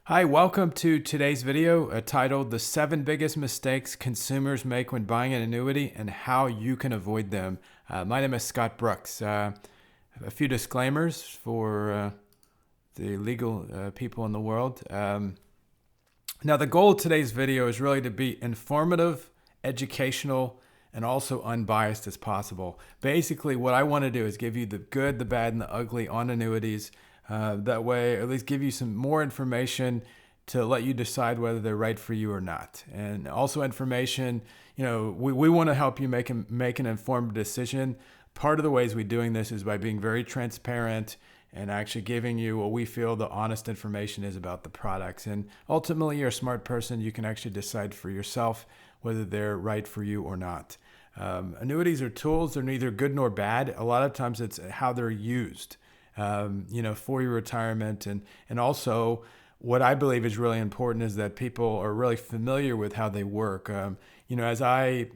Hi, welcome to today's video titled The 7 Biggest Mistakes Consumers Make When Buying an Annuity and How You Can Avoid Them. My name is Scott Brooks. A few disclaimers for the legal people in the world. Now, the goal of today's video is really to be informative, educational, and also unbiased as possible. Basically, what I want to do is give you the good, the bad, and the ugly on annuities. That way, at least give you some more information to let you decide whether they're right for you or not. And also information, we want to help you make an informed decision. Part of the ways we're doing this is by being very transparent and actually giving you what we feel the honest information is about the products. And ultimately, you're a smart person. You can actually decide for yourself whether they're right for you or not. Annuities are tools. They're neither good nor bad. A lot of times it's how they're used. For your retirement. And also what I believe is really important is that people are really familiar with how they work. As I,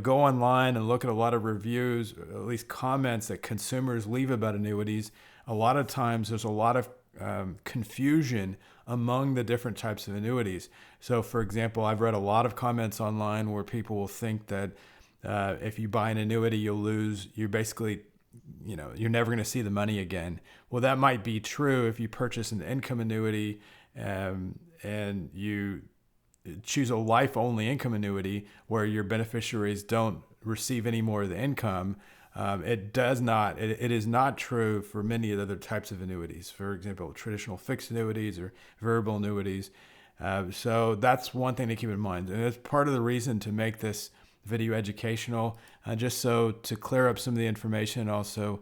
go online and look at a lot of reviews, at least comments that consumers leave about annuities, a lot of times there's a lot of confusion among the different types of annuities. So for example, I've read a lot of comments online where people will think that if you buy an annuity, you're basically you're never going to see the money again. Well, that might be true if you purchase an income annuity and you choose a life-only income annuity where your beneficiaries don't receive any more of the income. It is not true for many of the other types of annuities. For example, traditional fixed annuities or variable annuities. So that's one thing to keep in mind. And it's part of the reason to make this video educational, just so to clear up some of the information and also,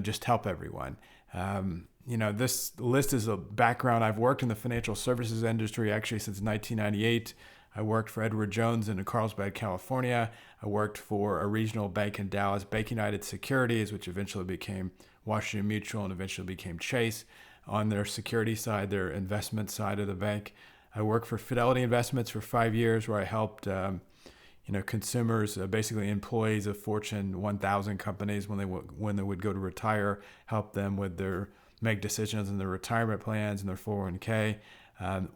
just help everyone. This list is a background. I've worked in the financial services industry actually since 1998. I worked for Edward Jones in Carlsbad, California. I worked for a regional bank in Dallas, Bank United Securities, which eventually became Washington Mutual and eventually became Chase on their security side, their investment side of the bank. I worked for Fidelity Investments for 5 years where I helped consumers, basically employees of Fortune 1000 companies when they would go to retire, help them with make decisions in their retirement plans and their 401k.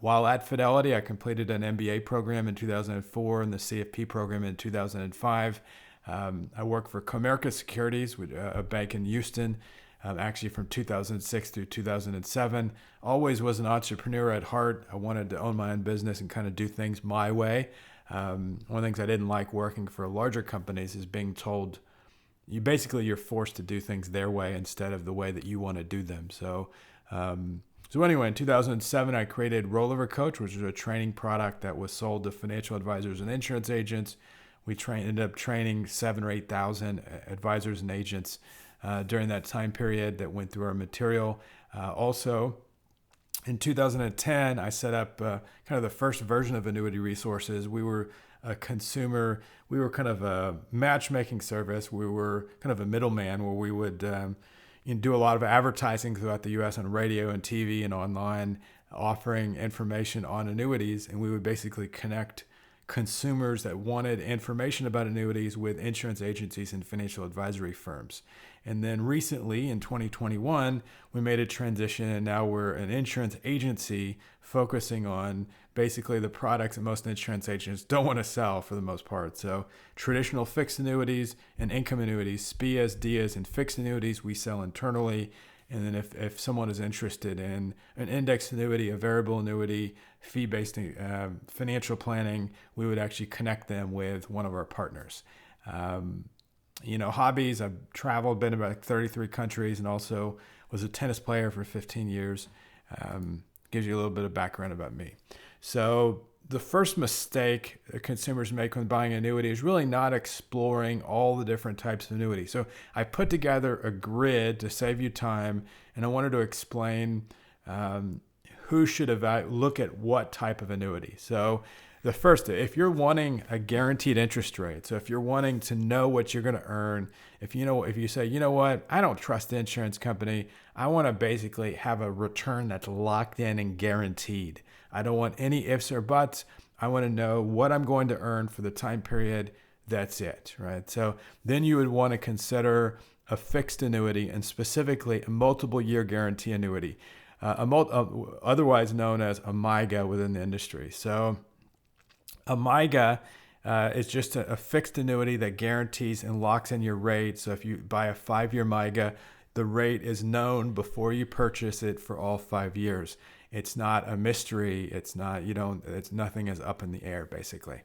While at Fidelity, I completed an MBA program in 2004 and the CFP program in 2005. I worked for Comerica Securities, a bank in Houston, actually from 2006 through 2007. Always was an entrepreneur at heart. I wanted to own my own business and kind of do things my way. One of the things I didn't like working for larger companies is being told you're forced to do things their way instead of the way that you want to do them. So anyway, in 2007, I created Rollover Coach, which was a training product that was sold to financial advisors and insurance agents. We ended up training 7,000 or 8,000 advisors and agents during that time period that went through our material. Also, in 2010, I set up kind of the first version of Annuity Resources. We were a consumer. We were kind of a matchmaking service. We were kind of a middleman where we would do a lot of advertising throughout the U.S. on radio and TV and online, offering information on annuities. And we would basically connect consumers that wanted information about annuities with insurance agencies and financial advisory firms. And then recently in 2021, we made a transition and now we're an insurance agency focusing on basically the products that most insurance agents don't want to sell for the most part. So traditional fixed annuities and income annuities, SPIAs, DIAs, and fixed annuities we sell internally. And then if someone is interested in an index annuity, a variable annuity, fee-based financial planning, we would actually connect them with one of our partners. Hobbies, I've traveled, been to about 33 countries, and also was a tennis player for 15 years. Gives you a little bit of background about me. So the first mistake that consumers make when buying an annuity is really not exploring all the different types of annuity. So I put together a grid to save you time, and I wanted to explain who should look at what type of annuity. So the first, if you're wanting a guaranteed interest rate, so if you're wanting to know what you're going to earn, if you say, I don't trust the insurance company, I want to basically have a return that's locked in and guaranteed. I don't want any ifs or buts. I want to know what I'm going to earn for the time period. That's it, right? So then you would want to consider a fixed annuity and specifically a multiple year guarantee annuity. otherwise known as a MIGA within the industry. So a MIGA is just a fixed annuity that guarantees and locks in your rate. So if you buy a 5-year MIGA, the rate is known before you purchase it for all 5 years. It's not a mystery. It's nothing is up in the air, basically.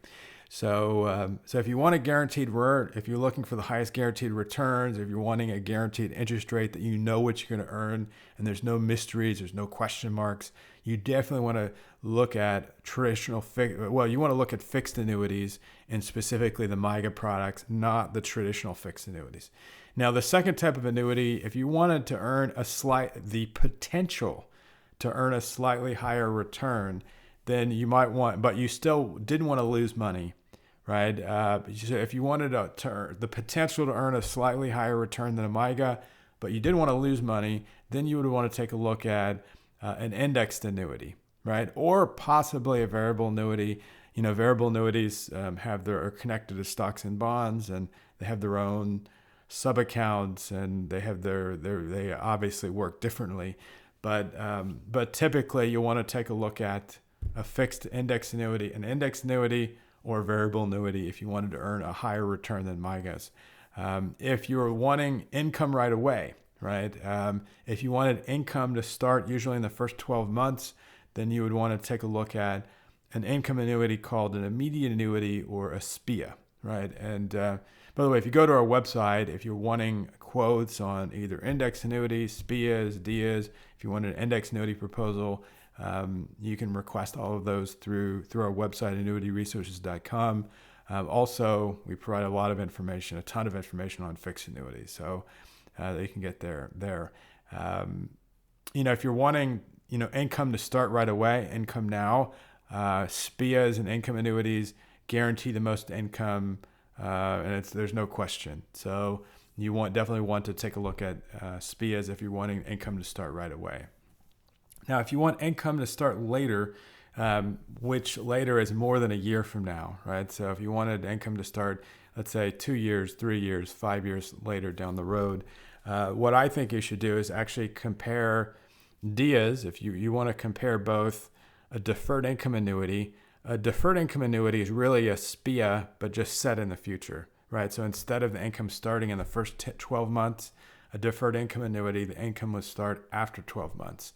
So if you want a guaranteed rate, if you're looking for the highest guaranteed returns, if you're wanting a guaranteed interest rate that you know what you're going to earn and there's no mysteries, there's no question marks, you definitely want to look at you want to look at fixed annuities and specifically the MIGA products, not the traditional fixed annuities. Now, the second type of annuity, if you wanted to earn the potential to earn a slightly higher return, then you might want, but you still didn't want to lose money, right? If you wanted the potential to earn a slightly higher return than a MIGA, but you didn't want to lose money, then you would want to take a look at an indexed annuity, right? Or possibly a variable annuity. Variable annuities are connected to stocks and bonds, and they have their own sub-accounts, and they obviously work differently. But typically you want to take a look at a fixed index annuity, an index annuity, or a variable annuity if you wanted to earn a higher return than MIGAs. If you're wanting income right away, right? If you wanted income to start usually in the first 12 months, then you would want to take a look at an income annuity called an immediate annuity or a SPIA, right? And by the way, if you go to our website, if you're wanting quotes on either index annuities, SPIAs, DIAs, if you want an index annuity proposal, you can request all of those through our website, annuityresources.com. Also, we provide a ton of information on fixed annuities, so that you can get there. If you're wanting, income to start right away, income now, SPIAs and income annuities guarantee the most income, and there's no question. So you definitely want to take a look at SPIAs if you're wanting income to start right away. Now, if you want income to start later, which later is more than a year from now, right? So if you wanted income to start, let's say 2 years, 3 years, 5 years later down the road, what I think you should do is actually compare DIAs. If you want to compare both a deferred income annuity. A deferred income annuity is really a SPIA, but just set in the future, right? So instead of the income starting in the first 12 months, a deferred income annuity, the income would start after 12 months.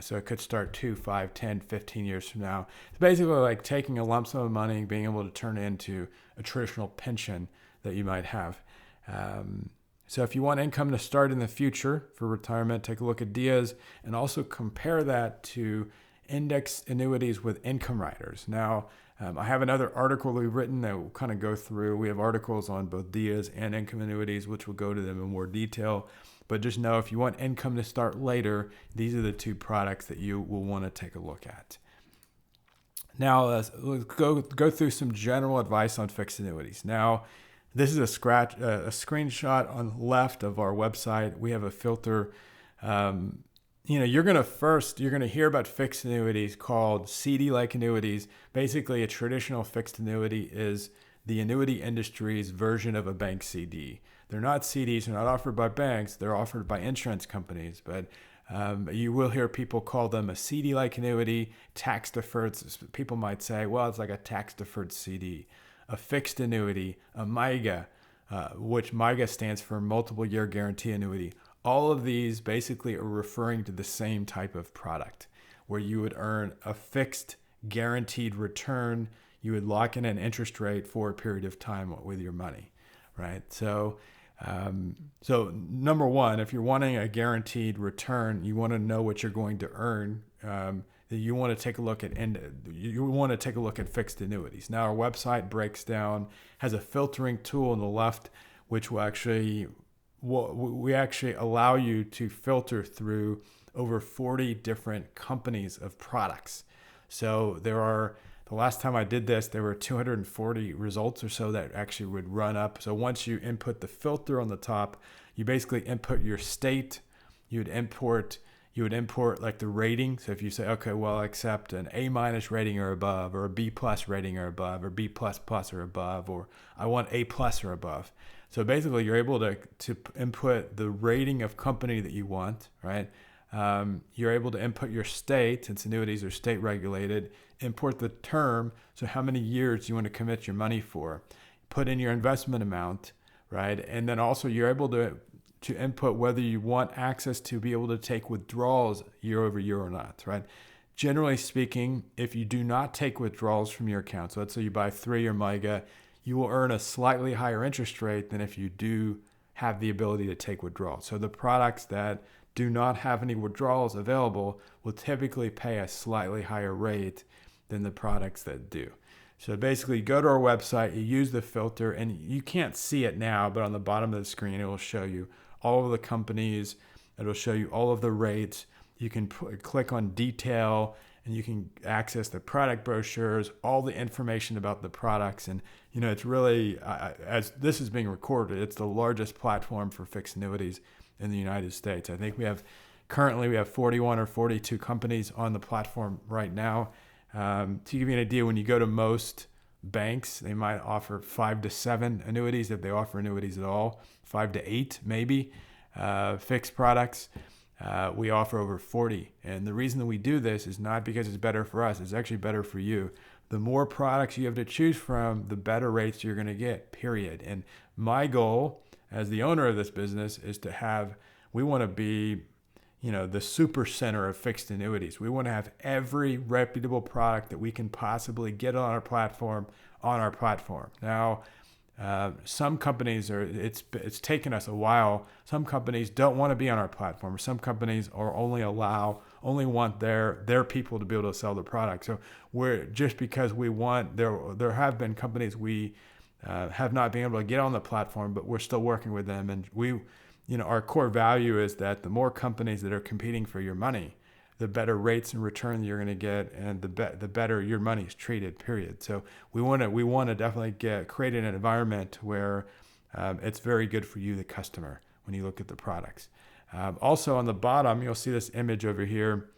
So it could start 2, 5, 10, 15 years from now. It's basically like taking a lump sum of money and being able to turn it into a traditional pension that you might have. So if you want income to start in the future for retirement, take a look at DIAs and also compare that to index annuities with income riders. Now, I have another article we've written that will kind of go through. We have articles on both DIAs and income annuities, which will go to them in more detail. But just know if you want income to start later, these are the two products that you will want to take a look at. Now, let's go through some general advice on fixed annuities. Now, this is a screenshot on the left of our website. We have a filter. You're going to hear about fixed annuities called CD-like annuities. Basically, a traditional fixed annuity is the annuity industry's version of a bank CD. They're not CDs, they're not offered by banks, they're offered by insurance companies, but you will hear people call them a CD-like annuity, tax-deferred. People might say, well, it's like a tax-deferred CD. A fixed annuity, a MIGA, which MIGA stands for multiple year guarantee annuity. All of these basically are referring to the same type of product where you would earn a fixed guaranteed return. You would lock in an interest rate for a period of time with your money, right? So number one, if you're wanting a guaranteed return, you want to know what you're going to earn. You want to take a look at fixed annuities. Now, our website has a filtering tool on the left, which we actually allow you to filter through over 40 different companies of products. So the last time I did this, there were 240 results or so that actually would run up. So once you input the filter on the top, you basically input your state. You would import like the rating. So if you say, okay, well, I accept an A- rating or above, or a B+ rating or above, or B++ or above, or I want A+ or above. So basically, you're able to input the rating of company that you want, right? You're able to input your state, since annuities are state regulated, import the term, so how many years you want to commit your money for, put in your investment amount, right? And then also you're able to input whether you want access to be able to take withdrawals year over year or not, right? Generally speaking, if you do not take withdrawals from your account, so let's say you buy 3-year MYGA, you will earn a slightly higher interest rate than if you do have the ability to take withdrawals. So the products that do not have any withdrawals available will typically pay a slightly higher rate than the products that do. So basically, you go to our website, you use the filter, and you can't see it now, but on the bottom of the screen, it will show you all of the companies. It'll show you all of the rates. You can click on detail, and you can access the product brochures, all the information about the products. And, it's really, as this is being recorded, it's the largest platform for fixed annuities in the United States. I think currently we have 41 or 42 companies on the platform right now. To give you an idea, when you go to most banks, they might offer 5 to 7 annuities, if they offer annuities at all, 5 to 8 maybe, fixed products. We offer over 40. And the reason that we do this is not because it's better for us, it's actually better for you. The more products you have to choose from, the better rates you're going to get, period. And my goal as the owner of this business is we want to be the super center of fixed annuities. We want to have every reputable product that we can possibly get on our platform. Now, some companies it's taken us a while. Some companies don't want to be on our platform. Some companies are only want their people to be able to sell the product. So there have been companies we have not been able to get on the platform, but we're still working with them. And our core value is that the more companies that are competing for your money, the better rates and return you're going to get, and the better your money is treated, period. So we want to definitely create an environment where it's very good for you, the customer, when you look at the products. Also on the bottom, you'll see this image over here,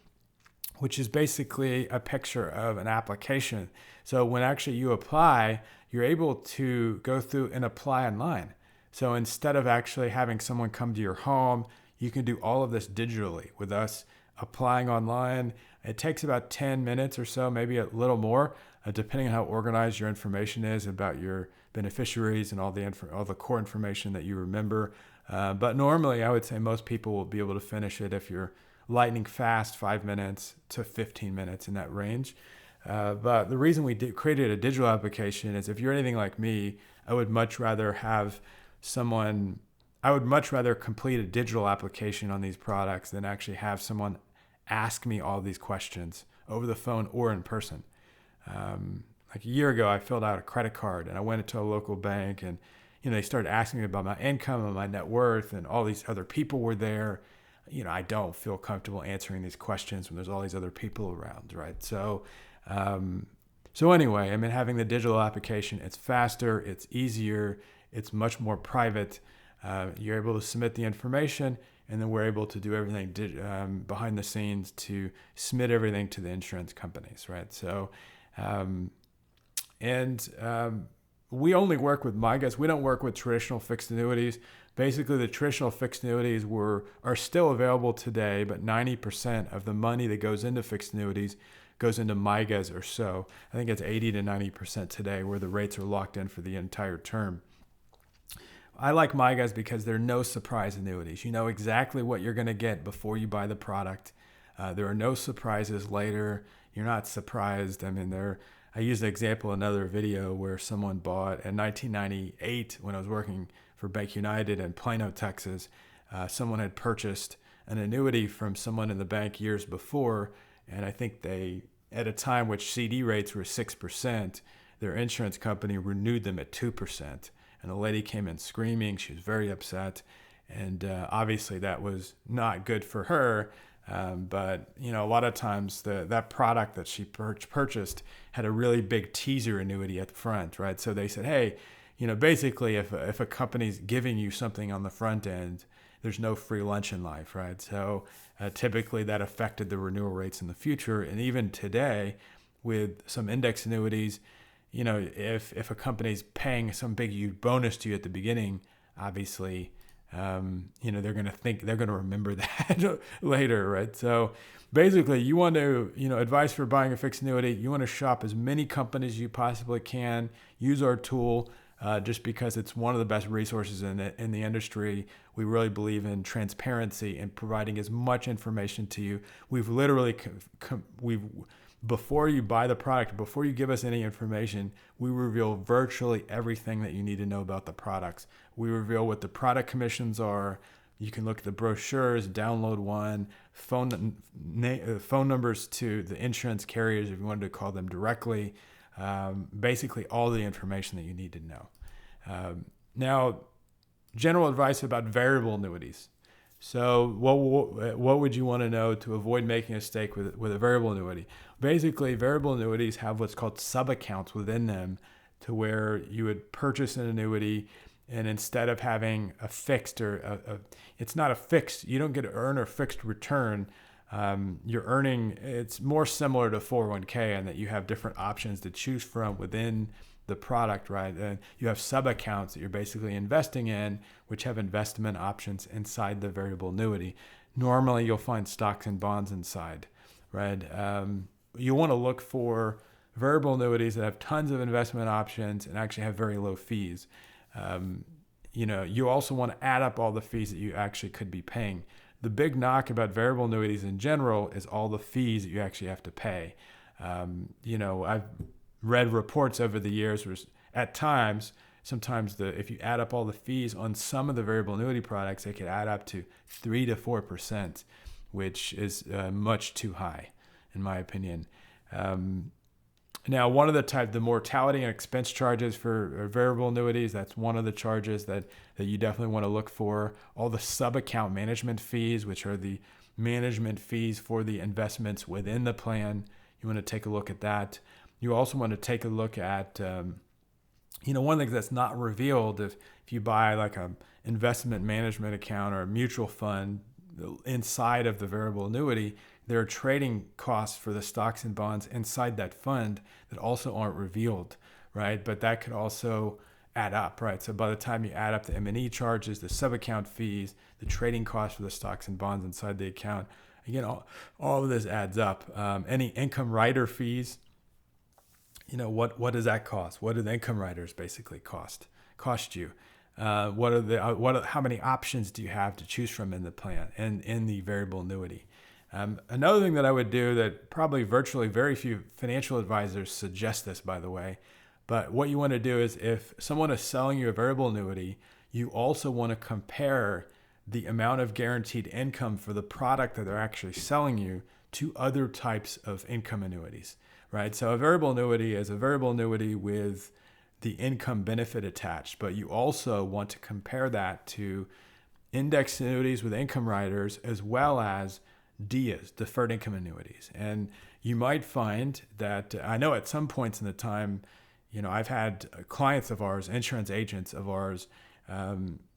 which is basically a picture of an application. So when actually you apply, you're able to go through and apply online. So instead of actually having someone come to your home, you can do all of this digitally with us applying online. It takes about 10 minutes or so, maybe a little more, depending on how organized your information is about your beneficiaries and all the core information that you remember. But normally, I would say most people will be able to finish it if you're lightning fast, 5 minutes to 15 minutes, in that range. But the reason we created a digital application is if you're anything like me, I would much rather complete a digital application on these products than actually have someone ask me all these questions over the phone or in person. Like a year ago, I filled out a credit card and I went into a local bank, and they started asking me about my income and my net worth, and all these other people were there. I don't feel comfortable answering these questions when there's all these other people around, right? So anyway, having the digital application, it's faster, it's easier, it's much more private. You're able to submit the information, and then we're able to do everything behind the scenes to submit everything to the insurance companies, right? So, we only work with MYGAs. We don't work with traditional fixed annuities. Basically, the traditional fixed annuities are still available today, but 90% of the money that goes into fixed annuities goes into MYGAs or so. I think it's 80 to 90% today, where the rates are locked in for the entire term. I like MYGAs because they're no surprise annuities. You know exactly what you're going to get before you buy the product. There are no surprises later. You're not surprised. I used an example in another video where someone bought in 1998, when I was working for Bank United in Plano, Texas. Someone had purchased an annuity from someone in the bank years before, and I think at a time which CD rates were 6%, their insurance company renewed them at 2%. And the lady came in screaming. She was very upset. And obviously that was not good for her. But a lot of times that product that she purchased had a really big teaser annuity at the front, right? So they said, hey, basically if a company's giving you something on the front end, there's no free lunch in life, right? So typically that affected the renewal rates in the future. And even today, with some index annuities, if a company's paying some big huge bonus to you at the beginning, obviously they're going to think, they're going to remember that later, right? So basically, you want to, advice for buying a fixed annuity, you want to shop as many companies as you possibly can, use our tool, just because it's one of the best resources in the industry. We really believe in transparency and providing as much information to you. We've literally, before you buy the product, before you give us any information, we reveal virtually everything that you need to know about the products. We reveal what the product commissions are. You can look at the brochures, download one, phone numbers to the insurance carriers if you wanted to call them directly. Basically all the information that you need to know. Now, general advice about variable annuities. So what would you want to know to avoid making a mistake with a variable annuity? Basically, variable annuities have what's called sub-accounts within them, to where you would purchase an annuity, and instead of having a fixed it's not a fixed, you don't get to earn a fixed return. You're earning, it's more similar to 401k in that you have different options to choose from within the product, right? And you have sub-accounts that you're basically investing in, which have investment options inside the variable annuity. Normally, you'll find stocks and bonds inside, right? You want to look for variable annuities that have tons of investment options and actually have very low fees. You also want to add up all the fees that you actually could be paying. The big knock about variable annuities in general is all the fees that you actually have to pay. I've read reports over the years where at times, sometimes if you add up all the fees on some of the variable annuity products, they could add up to 3 to 4%, which is much too high, in my opinion. Now, one of the mortality and expense charges for variable annuities, that's one of the charges that you definitely want to look for. All the sub-account management fees, which are the management fees for the investments within the plan. You want to take a look at that. You also want to take a look at, one of the things that's not revealed, if you buy like a investment management account or a mutual fund inside of the variable annuity, there are trading costs for the stocks and bonds inside that fund that also aren't revealed, right? But that could also add up, right? So by the time you add up the M&E charges, the sub-account fees, the trading costs for the stocks and bonds inside the account, again, all of this adds up. Any income rider fees, what does that cost? What do the income riders basically cost you? How many options do you have to choose from in the plan and in the variable annuity? Another thing that I would do that probably virtually very few financial advisors suggest this, by the way, but what you want to do is if someone is selling you a variable annuity, you also want to compare the amount of guaranteed income for the product that they're actually selling you to other types of income annuities, right? So a variable annuity is a variable annuity with the income benefit attached, but you also want to compare that to index annuities with income riders as well as DIAs, deferred income annuities. And you might find that, I know at some points in the time, I've had clients of ours, insurance agents of ours,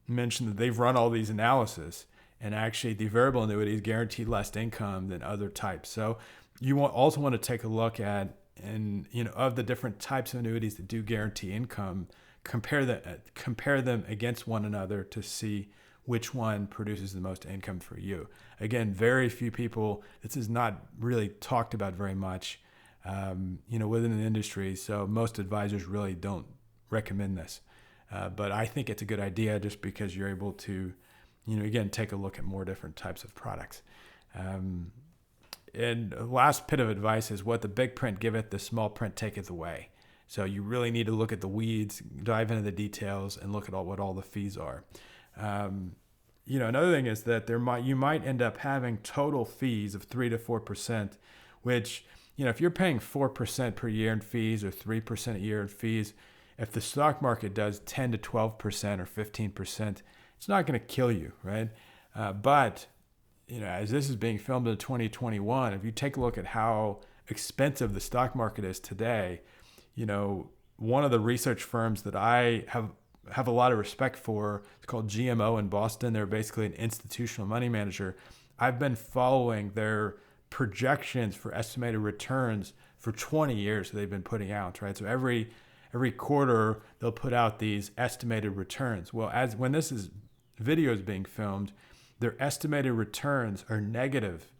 mention that they've run all these analysis, and actually the variable annuities guarantee less income than other types. So you also want to take a look at, and of the different types of annuities that do guarantee income, compare them against one another to see which one produces the most income for you. Again, very few people, this is not really talked about very much, within the industry. So most advisors really don't recommend this. But I think it's a good idea just because you're able to, again, take a look at more different types of products. And the last bit of advice is what the big print giveth, the small print taketh away. So you really need to look at the weeds, dive into the details, and look at what all the fees are. Another thing is that you might end up having total fees of 3 to 4%, which, if you're paying 4% per year in fees or 3% a year in fees, if the stock market does 10 to 12% or 15%, it's not going to kill you, right? But as this is being filmed in 2021, if you take a look at how expensive the stock market is today, one of the research firms that I have a lot of respect for, it's called GMO in Boston. They're basically an institutional money manager. I've been following their projections for estimated returns for 20 years that they've been putting out, right? So every quarter they'll put out these estimated returns. Well, when this is videos being filmed, their estimated returns are negative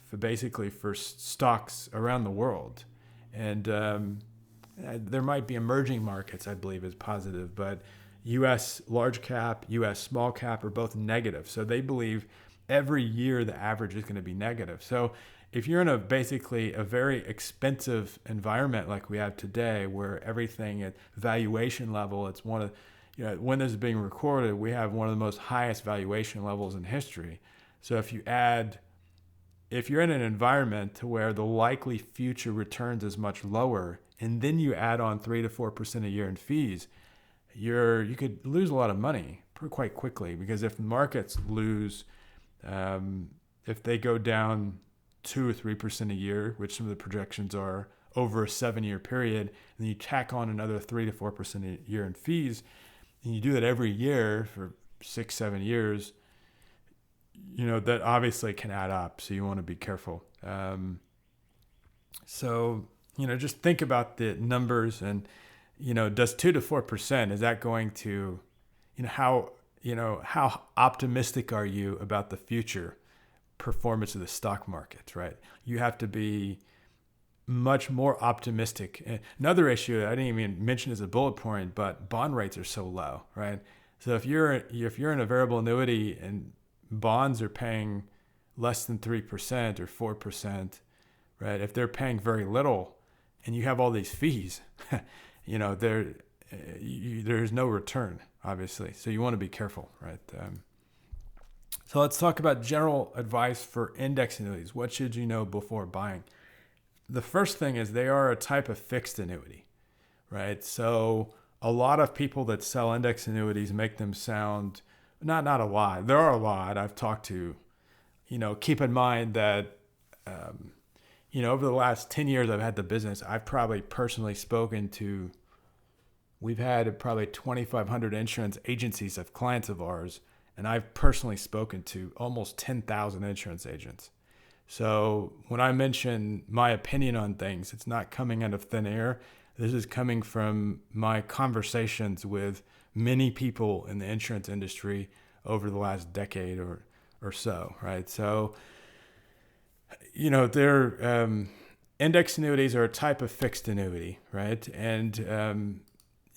for stocks around the world. And there might be emerging markets, I believe, is positive, but U.S. large cap, U.S. small cap are both negative. So they believe every year the average is going to be negative. So if you're in basically a very expensive environment like we have today, where everything at valuation level, it's one of, when this is being recorded, we have one of the most highest valuation levels in history. So if you're in an environment to where the likely future returns is much lower, and then you add on 3 to 4% a year in fees, you could lose a lot of money quite quickly. Because if the markets lose, if they go down 2 or 3% a year, which some of the projections are over a 7-year period, and you tack on another 3 to 4% a year in fees, and you do that every year for 6-7 years, that obviously can add up. So you want to be careful. Just think about the numbers, and, does 2 to 4%, is that going to, how optimistic are you about the future performance of the stock market, right? You have to be much more optimistic. Another issue I didn't even mention as a bullet point, but bond rates are so low, right? So if you're in a variable annuity and bonds are paying less than 3% or 4%, right? If they're paying very little and you have all these fees, there's no return, obviously. So you want to be careful, right? So let's talk about general advice for index annuities. What should you know before buying? The first thing is they are a type of fixed annuity, right? So a lot of people that sell index annuities make them sound, not a lot. There are a lot I've talked to. Keep in mind that, over the last 10 years I've had the business, I've probably personally spoken to, we've had probably 2,500 insurance agencies of clients of ours, and I've personally spoken to almost 10,000 insurance agents. So when I mention my opinion on things, it's not coming out of thin air. This is coming from my conversations with many people in the insurance industry over the last decade or so, right? So, index annuities are a type of fixed annuity, right? And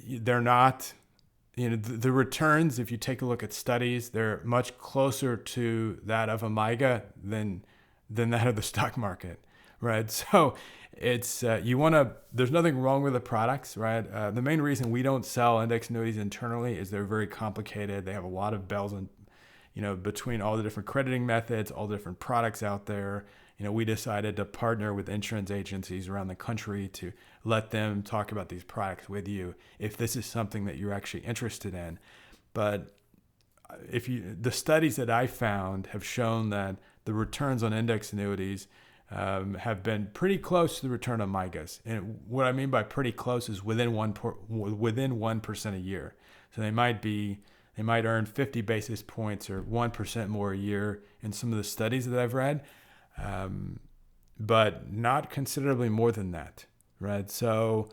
they're not, the returns, if you take a look at studies, they're much closer to that of a MYGA than that of the stock market, right? So it's, there's nothing wrong with the products, right? The main reason we don't sell index annuities internally is they're very complicated. They have a lot of bells and, between all the different crediting methods, all the different products out there, we decided to partner with insurance agencies around the country to let them talk about these products with you if this is something that you're actually interested in. But the studies that I found have shown that the returns on index annuities have been pretty close to the return on MYGAs. And what I mean by pretty close is within 1% a year. So they might earn 50 basis points or 1% more a year in some of the studies that I've read, but not considerably more than that, right? So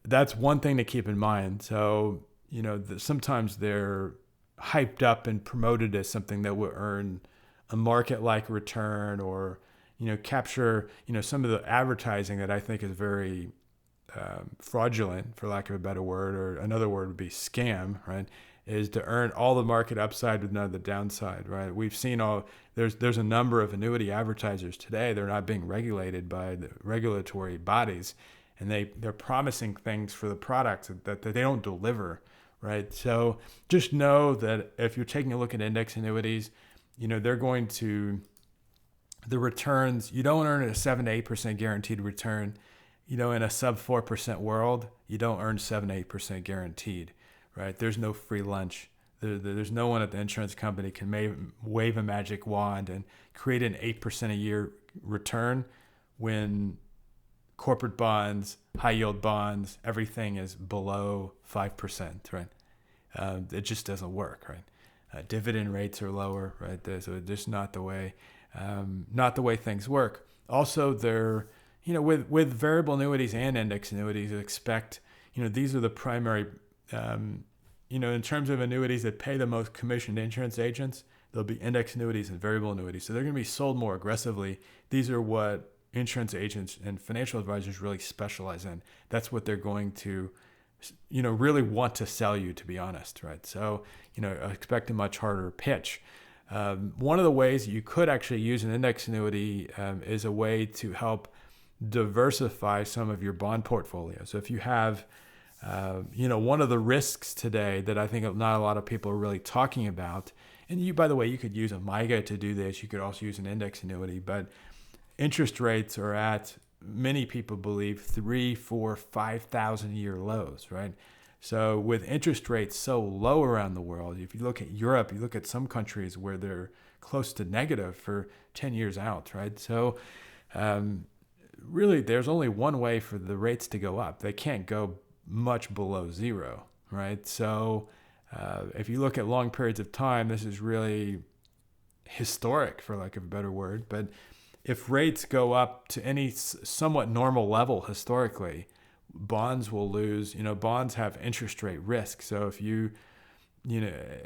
that's one thing to keep in mind. So, sometimes they're hyped up and promoted as something that will earn a market-like return or, capture, some of the advertising that I think is very fraudulent, for lack of a better word, or another word would be scam, right? Is to earn all the market upside with none of the downside, right? We've seen there's a number of annuity advertisers today. They're not being regulated by the regulatory bodies, and they're promising things for the products that they don't deliver, right? So just know that if you're taking a look at index annuities, they're going to, the returns, you don't earn a 7 to 8% guaranteed return. In a sub 4% world, you don't earn 7 to 8% guaranteed, right? There's no free lunch. There's no one at the insurance company can wave a magic wand and create an 8% a year return when corporate bonds, high yield bonds, everything is below 5%, right? It just doesn't work, right? Dividend rates are lower, right? So it's just not the way things work. Also, they're, with variable annuities and index annuities, expect, these are the primary, in terms of annuities that pay the most commission to insurance agents, there'll be index annuities and variable annuities. So they're going to be sold more aggressively. These are what insurance agents and financial advisors really specialize in. That's what they're going to, really want to sell you, to be honest, right? So, expect a much harder pitch. One of the ways you could actually use an index annuity is a way to help diversify some of your bond portfolio. So if you have, one of the risks today that I think not a lot of people are really talking about, and by the way, you could use a MYGA to do this. You could also use an index annuity, but interest rates are at, many people believe, 3, 4, 5,000 year lows, right? So with interest rates so low around the world, if you look at Europe, you look at some countries where they're close to negative for 10 years out, right? So really, there's only one way for the rates to go up. They can't go much below zero, right? So if you look at long periods of time, this is really historic, for lack of a better word. But if rates go up to any somewhat normal level historically, bonds will lose. Bonds have interest rate risk. So if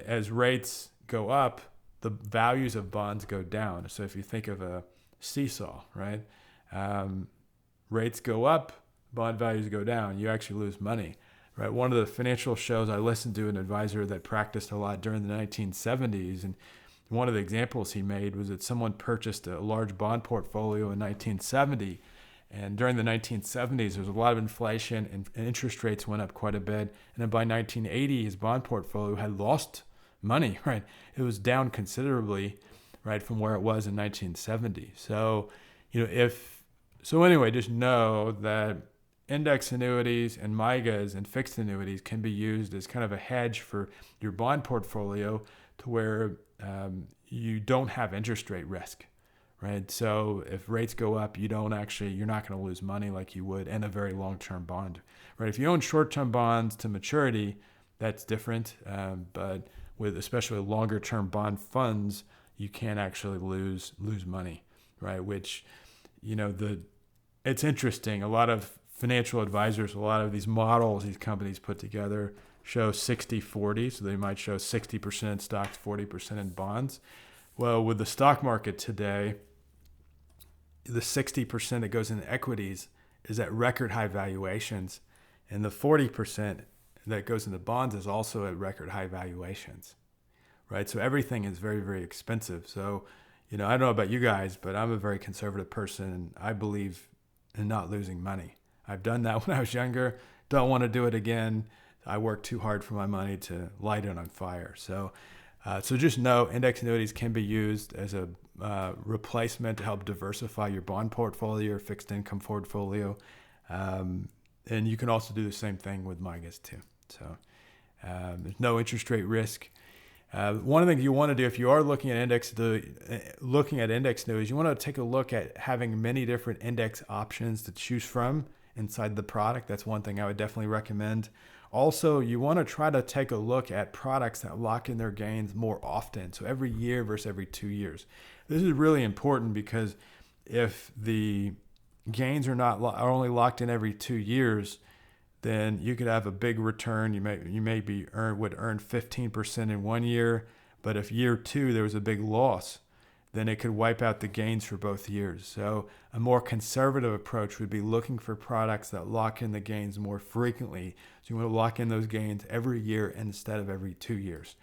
as rates go up, the values of bonds go down. So if you think of a seesaw, right? Rates go up, bond values go down. You actually lose money, right? One of the financial shows I listened to, an advisor that practiced a lot during the 1970s, and one of the examples he made was that someone purchased a large bond portfolio in 1970. And during the 1970s, there was a lot of inflation and interest rates went up quite a bit. And then by 1980, his bond portfolio had lost money, right? It was down considerably, right, from where it was in 1970. So, anyway, just know that index annuities and MYGAs and fixed annuities can be used as kind of a hedge for your bond portfolio to where you don't have interest rate risk, right? So if rates go up, you're not going to lose money like you would in a very long-term bond, right? If you own short-term bonds to maturity, that's different. But with especially longer-term bond funds, you can actually lose money, right? Which, it's interesting. A lot of financial advisors, a lot of these models these companies put together show 60-40. So they might show 60% in stocks, 40% in bonds. Well, with the stock market today, the 60% that goes into equities is at record high valuations. And the 40% that goes into bonds is also at record high valuations, right? So everything is very, very expensive. So, I don't know about you guys, but I'm a very conservative person, and I believe in not losing money. I've done that when I was younger. Don't want to do it again. I work too hard for my money to light it on fire. So just know index annuities can be used as a replacement to help diversify your bond portfolio or fixed income portfolio. And you can also do the same thing with MYGAs too. So there's no interest rate risk. One of the things you want to do if you are looking at index annuities, you want to take a look at having many different index options to choose from inside the product. That's one thing I would definitely recommend. Also, you want to try to take a look at products that lock in their gains more often. So every year versus every 2 years. This is really important because if the gains are only locked in every 2 years, then you could have a big return. You would earn 15% in 1 year, but if year 2 there was a big loss, then it could wipe out the gains for both years. So a more conservative approach would be looking for products that lock in the gains more frequently. So you want to lock in those gains every year instead of every 2 years.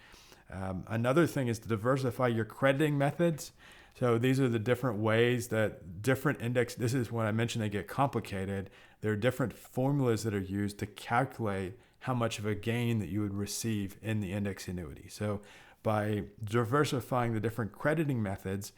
Another thing is to diversify your crediting methods. So these are the different ways that different index, this is when I mentioned they get complicated. There are different formulas that are used to calculate how much of a gain that you would receive in the index annuity. So by diversifying the different crediting methods,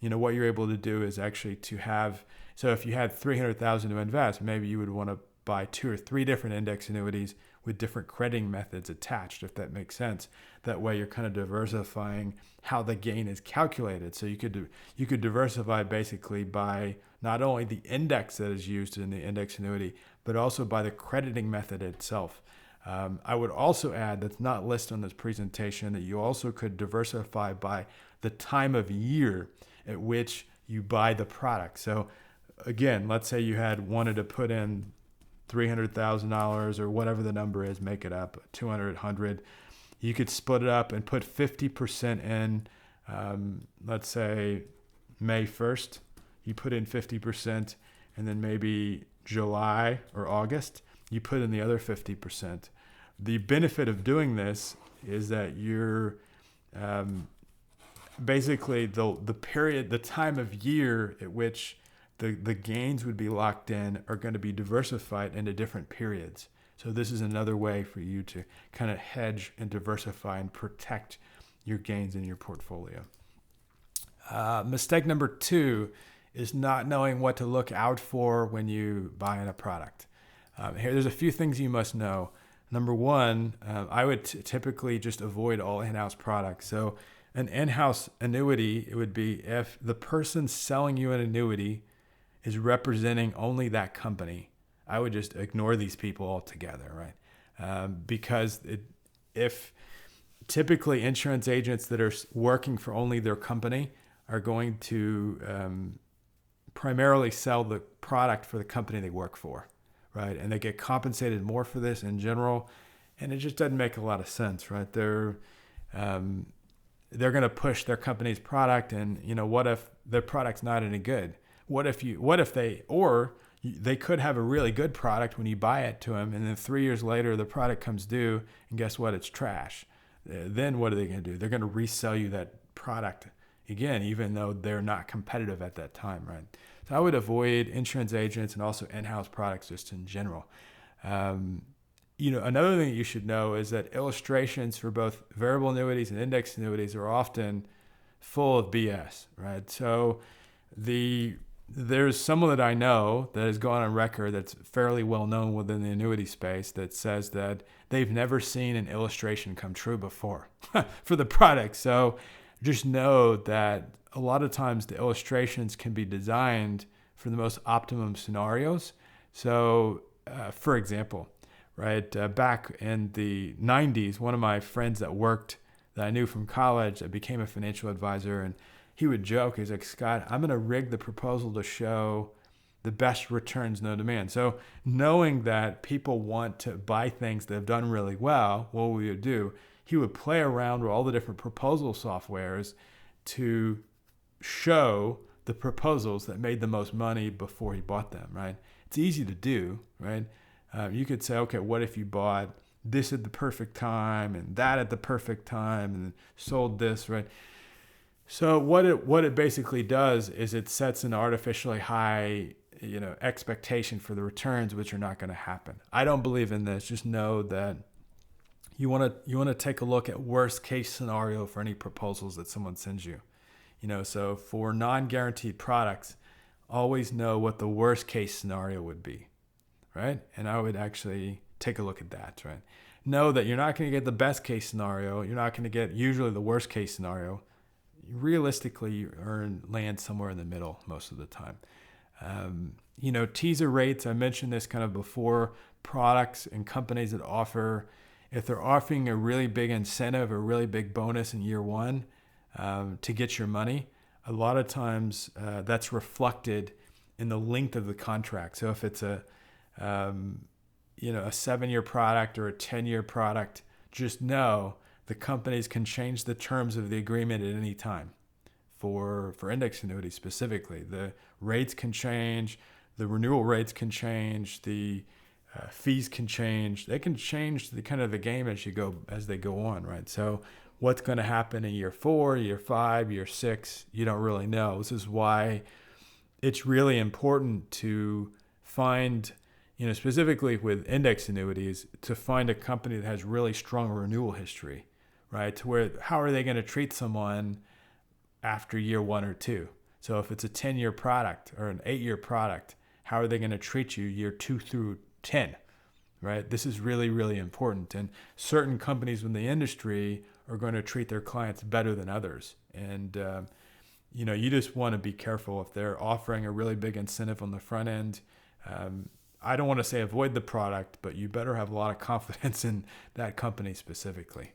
what you're able to do is actually to have, so if you had $300,000 to invest, maybe you would want to buy 2 or 3 different index annuities with different crediting methods attached, if that makes sense. That way you're kind of diversifying how the gain is calculated. So you could diversify basically by not only the index that is used in the index annuity, but also by the crediting method itself. I would also add, that's not listed on this presentation, that you also could diversify by the time of year at which you buy the product. So again, let's say you wanted to put in $300,000 or whatever the number is, make it up, 200, 100. you could split it up and put 50% in, let's say May 1st, you put in 50%, and then maybe July or August, you put in the other 50%. The benefit of doing this is that you're basically the time of year at which the gains would be locked in are going to be diversified into different periods. So this is another way for you to kind of hedge and diversify and protect your gains in your portfolio. Mistake number 2 is not knowing what to look out for when you buy in a product. Here, there's a few things you must know. Number 1, I would typically just avoid all in-house products. So an in-house annuity, it would be if the person selling you an annuity is representing only that company. I would just ignore these people altogether, right? Because if typically insurance agents that are working for only their company are going to primarily sell the product for the company they work for, right? And they get compensated more for this in general, and it just doesn't make a lot of sense, right? They're going to push their company's product, and what if their product's not any good? What if they could have a really good product when you buy it to them, and then 3 years later the product comes due, and guess what? It's trash. Then what are they going to do? They're going to resell you that product again, even though they're not competitive at that time, right? So I would avoid insurance agents and also in-house products just in general. Another thing you should know is that illustrations for both variable annuities and index annuities are often full of BS, right? So there's someone that I know that has gone on record that's fairly well known within the annuity space that says that they've never seen an illustration come true before for the product. So just know that a lot of times the illustrations can be designed for the most optimum scenarios. So, for example, right, back in the 90s, one of my friends that I knew from college that became a financial advisor, and he would joke, he's like, Scott, I'm going to rig the proposal to show the best returns, no demand. So knowing that people want to buy things that have done really well, what we would do, he would play around with all the different proposal softwares to show the proposals that made the most money before he bought them, right? It's easy to do, right? You could say, okay, what if you bought this at the perfect time and that at the perfect time and sold this, right? So what it basically does is it sets an artificially high, expectation for the returns, which are not going to happen. I don't believe in this. Just know that you want to take a look at worst case scenario for any proposals that someone sends you. So for non-guaranteed products, always know what the worst case scenario would be, right? And I would actually take a look at that, right? Know that you're not going to get the best case scenario. You're not going to get usually the worst case scenario. Realistically, you land somewhere in the middle most of the time. Teaser rates, I mentioned this kind of before, products and companies that if they're offering a really big incentive or really big bonus in year 1 to get your money, a lot of times that's reflected in the length of the contract. So if it's a 7-year product or a 10-year product, just know the companies can change the terms of the agreement at any time. For index annuities specifically, the rates can change, the renewal rates can change, the fees can change. They can change the kind of the game as they go on, right? So what's going to happen in year 4, year 5, year 6, you don't really know. This is why it's really important to find, specifically with index annuities, to find a company that has really strong renewal history, right? To where, how are they going to treat someone after year 1 or 2? So if it's a 10-year product or an 8-year product, how are they going to treat you year 2 through 10, right? This is really, really important. And certain companies in the industry are going to treat their clients better than others. And, you just want to be careful if they're offering a really big incentive on the front end. I don't want to say avoid the product, but you better have a lot of confidence in that company specifically.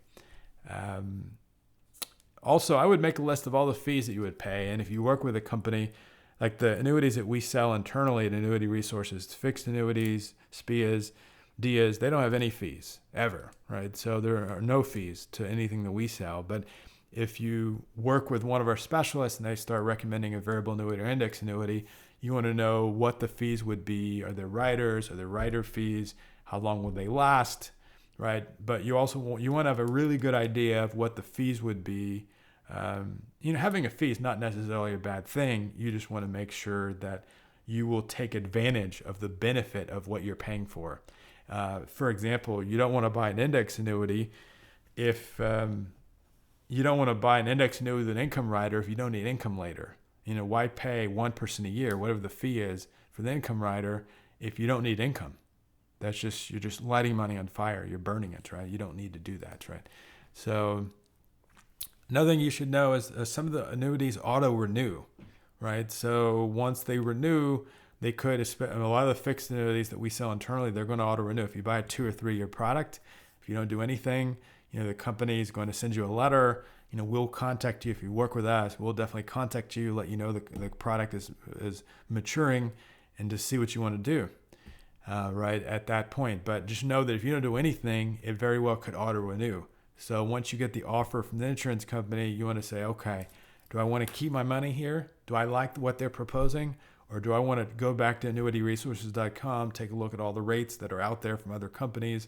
Also, I would make a list of all the fees that you would pay. And if you work with a company, like the annuities that we sell internally at Annuity Resources, fixed annuities, SPIAs, D is they don't have any fees ever, right? So there are no fees to anything that we sell. But if you work with one of our specialists and they start recommending a variable annuity or index annuity, you want to know what the fees would be. Are there riders? Are there rider fees? How long will they last? Right? But you also want to have a really good idea of what the fees would be. Having a fee is not necessarily a bad thing. You just want to make sure that you will take advantage of the benefit of what you're paying for. For example, you don't want to buy an index annuity if you don't want to buy an index annuity with an income rider if you don't need income later. Why pay 1% a year, whatever the fee is for the income rider, if you don't need income? You're just lighting money on fire. You're burning it, right? You don't need to do that, right? So another thing you should know is some of the annuities auto renew, right? So once they renew, they could, a lot of the fixed annuities that we sell internally, they're going to auto renew. If you buy a 2 or 3 year product, if you don't do anything, the company is going to send you a letter. We'll contact you if you work with us. We'll definitely contact you, let you know the product is maturing, and to see what you want to do right at that point. But just know that if you don't do anything, it very well could auto renew. So once you get the offer from the insurance company, you want to say, okay, do I want to keep my money here? Do I like what they're proposing? Or do I want to go back to annuityresources.com, take a look at all the rates that are out there from other companies?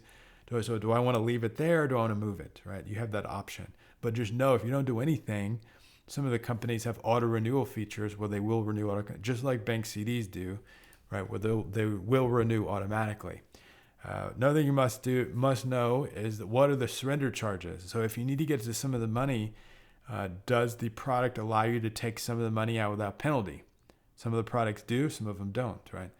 So do I want to leave it there or do I want to move it, right? You have that option. But just know if you don't do anything, some of the companies have auto renewal features where they will renew, just like bank CDs do, right? Where they will renew automatically. Another thing you must know is that what are the surrender charges? So if you need to get to some of the money, does the product allow you to take some of the money out without penalty? Some of the products do, some of them don't, right?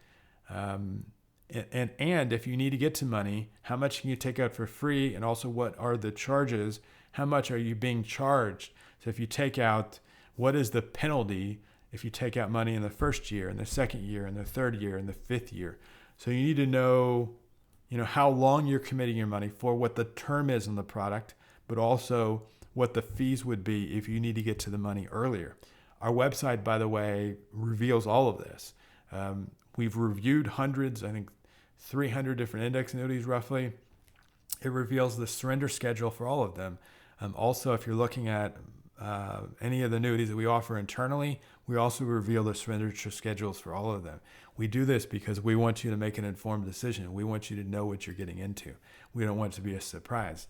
And if you need to get to money, how much can you take out for free? And also, what are the charges? How much are you being charged? So if you take out, what is the penalty if you take out money in the first year, in the second year, in the third year, in the fifth year? So you need to know, how long you're committing your money for, what the term is on the product, but also what the fees would be if you need to get to the money earlier. Our website, by the way, reveals all of this. We've reviewed hundreds, I think 300 different index annuities roughly. It reveals the surrender schedule for all of them. Also, if you're looking at any of the annuities that we offer internally, we also reveal the surrender schedules for all of them. We do this because we want you to make an informed decision. We want you to know what you're getting into. We don't want it to be a surprise.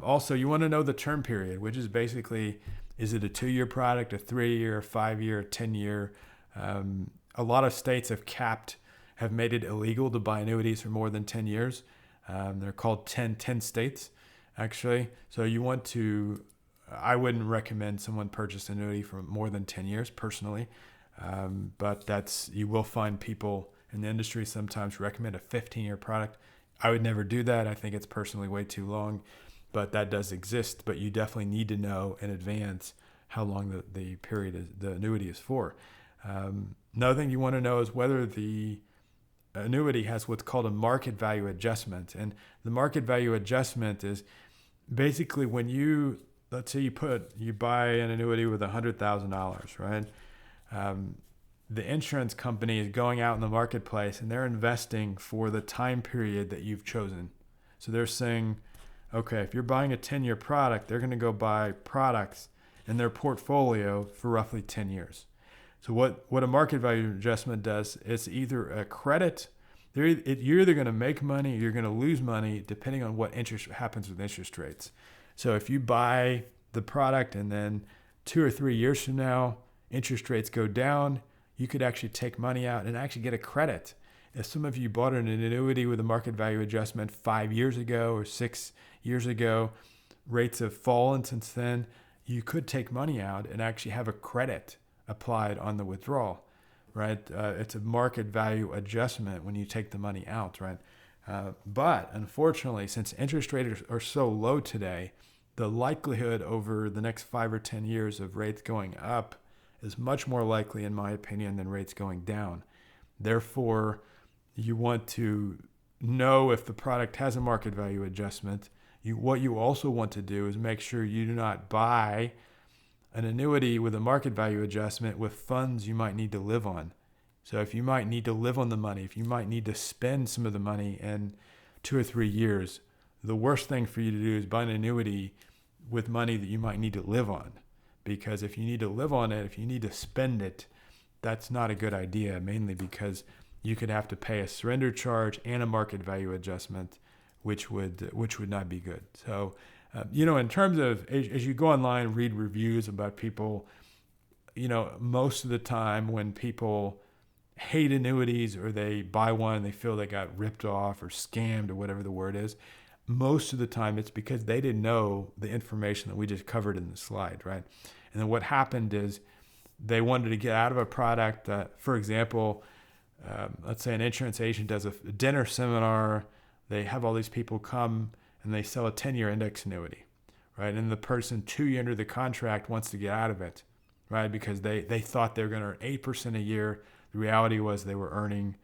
Also, you want to know the term period, which is basically, is it a 2-year product, a 3-year, a 5-year, a 10-year? A lot of states have made it illegal to buy annuities for more than 10 years. They're called 10 states, actually. So I wouldn't recommend someone purchase an annuity for more than 10 years personally. But you will find people in the industry sometimes recommend a 15-year product. I would never do that. I think it's personally way too long, but that does exist. But you definitely need to know in advance how long the period the annuity is for. Another thing you want to know is whether the annuity has what's called a market value adjustment. And the market value adjustment is basically when let's say you buy an annuity with $100,000, right? The insurance company is going out in the marketplace and they're investing for the time period that you've chosen. So they're saying, okay, if you're buying a 10-year product, they're going to go buy products in their portfolio for roughly 10 years. So what a market value adjustment does, it's either a credit, you're either going to make money or you're going to lose money depending on what happens with interest rates. So if you buy the product and then 2 or 3 years from now, interest rates go down, you could actually take money out and actually get a credit. If some of you bought an annuity with a market value adjustment 5 years ago or 6 years ago, rates have fallen since then, you could take money out and actually have a credit applied on the withdrawal, right? It's a market value adjustment when you take the money out, right? But unfortunately, since interest rates are so low today, the likelihood over the next 5 or 10 years of rates going up is much more likely, in my opinion, than rates going down. Therefore, you want to know if the product has a market value adjustment. What you also want to do is make sure you do not buy an annuity with a market value adjustment with funds you might need to live on. So if you might need to live on the money, if you might need to spend some of the money and 2 or 3 years, the worst thing for you to do is buy an annuity with money that you might need to live on. Because if you need to live on it, if you need to spend it, that's not a good idea, mainly because you could have to pay a surrender charge and a market value adjustment, which would not be good. So, in terms of, as you go online, read reviews about people, most of the time when people hate annuities or they buy one and they feel they got ripped off or scammed or whatever the word is, most of the time it's because they didn't know the information that we just covered in the slide, right? And then what happened is they wanted to get out of a product that, for example, let's say an insurance agent does a dinner seminar, they have all these people come and they sell a 10-year index annuity, right? And the person 2 years into the contract wants to get out of it, right? Because they thought they were going to earn 8% a year. The reality was they were earning